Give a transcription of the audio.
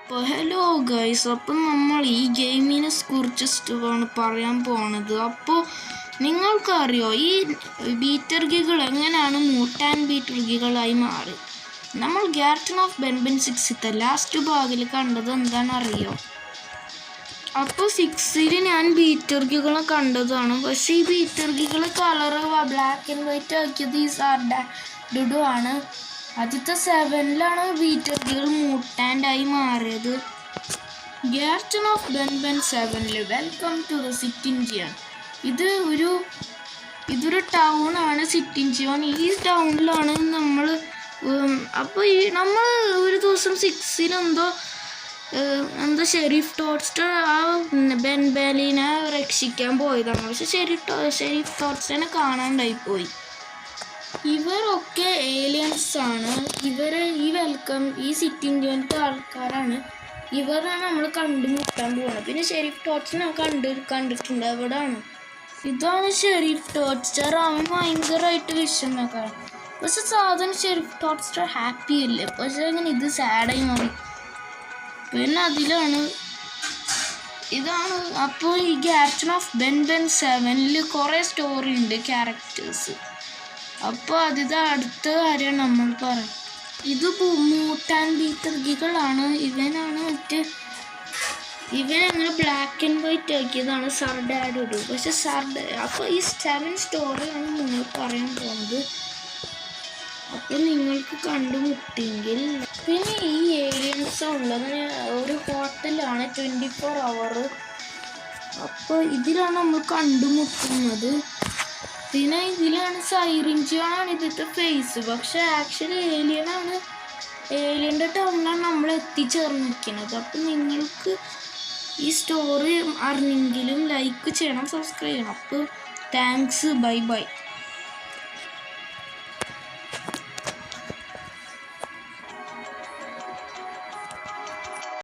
അപ്പോൾ hello guys, അപ്പം നമ്മൾ ഈ ഗെയിമിനെ കുറിച്ചാണ് പറയാൻ പോണത്. അപ്പോൾ നിങ്ങൾക്കറിയോ ഈ ബീറ്റർഗികൾ എങ്ങനെയാണ് മ്യൂട്ടാൻറ്റ് ബീറ്റർഗികളായി മാറി? നമ്മൾ ഗാർട്ടൺ ഓഫ് ബെൻബൻ 6ത്തെ ലാസ്റ്റ് ഭാഗിൽ കണ്ടത് എന്താണെന്നറിയോ? അപ്പോൾ 6ൽ ഞാൻ ബീറ്റർഗികളെ കണ്ടതാണ്. പക്ഷേ ഈ ബീറ്റർഗികൾ കളറ് ബ്ലാക്ക് ആൻഡ് വൈറ്റ് ആക്കിയത് ഈ ഡുഡു ആണ്. ആദ്യത്തെ 7ലാണ് ബീറ്റർഗികൾ മ്യൂട്ടാൻ്റായി മാറിയത്. Garton of ബെൻബൻ 7ൽ welcome to the സിറ്റിൻജിയൻ. ഇതൊരു ടൗണാണ് സിറ്റിൻജിയൻ. ഈ ടൗണിലാണ് നമ്മൾ അപ്പോൾ നമ്മൾ ഒരു ദിവസം 6ൽ എന്തോ ഷെരീഫ് ടോഡ്സ്റ്റർ ആ ബെൻബലിനെ രക്ഷിക്കാൻ പോയതാണ്. പക്ഷെ ഷെരീഫ് ടോഡ്സ്റ്ററിനെ കാണാണ്ടായിപ്പോയി. ഇവരൊക്കെ ഏലിയൻസ് ആണ്. ഈ സിറ്റിൻജിയൻ്റെ ആൾക്കാരാണ്. ഇവരാണ് നമ്മൾ കണ്ടുമുട്ടാൻ പോകുന്നത്. പിന്നെ ഷെരീഫ് ടോഡ്സ്റ്റർ കണ്ടിട്ടുണ്ട്. എവിടെയാണ്? ഇതാണ് ഷെരീഫ് ടോഡ്സ്റ്റർ. അവൻ ഭയങ്കരമായിട്ട് വിഷമക്കാണ്. പക്ഷെ സാധാരണ ഷെരീഫ് ടോഡ്സ്റ്റർ ഹാപ്പി അല്ലേ. പക്ഷെ അങ്ങനെ ഇത് സാഡായി മാറി. പിന്നെ ഇതാണ്. അപ്പോൾ ഈ ഗാർട്ടൺ ഓഫ് ബെൻബൻ 7ൽ കുറേ സ്റ്റോറി ഉണ്ട്, ക്യാരക്ടേഴ്സ്. അപ്പോൾ അടുത്ത കാര്യം നമ്മൾ പറയും. ഇത് മ്യൂട്ടാൻറ്റ് ബീറ്റർഗികളാണ്. ഇവനങ്ങനെ ബ്ലാക്ക് ആൻഡ് വൈറ്റ് ആക്കിയതാണ് സർഡാഡുഡു. പക്ഷെ അപ്പോൾ ഈ 7 സ്റ്റോറിയാണ് നിങ്ങൾ പറയാൻ പോകുന്നത്. അപ്പോൾ നിങ്ങൾക്ക് കണ്ടുമുട്ടിയെങ്കിൽ പിന്നെ ഈ ഏലിയൻസ് ഉള്ളത് ഒരു ഹോട്ടലാണ് 24 hour. അപ്പോൾ ഇതിലാണ് നമ്മൾ കണ്ടുമുട്ടുന്നത്. പിന്നെ ഇതിലാണ് സൈറിൻജിയാണ് ഇതിൻ്റെ ഫേസ്. പക്ഷെ ആക്ച്വലി ഏലിയൻ്റെ ടൗണിലാണ് നമ്മൾ എത്തിച്ചേർന്നിരിക്കുന്നത്. അപ്പം നിങ്ങൾക്ക് ഈ സ്റ്റോറി അറിഞ്ഞെങ്കിലും ലൈക്ക് ചെയ്യണം, സബ്സ്ക്രൈബ് ചെയ്യണം. അപ്പോൾ താങ്ക്സ്, ബൈ ബൈ.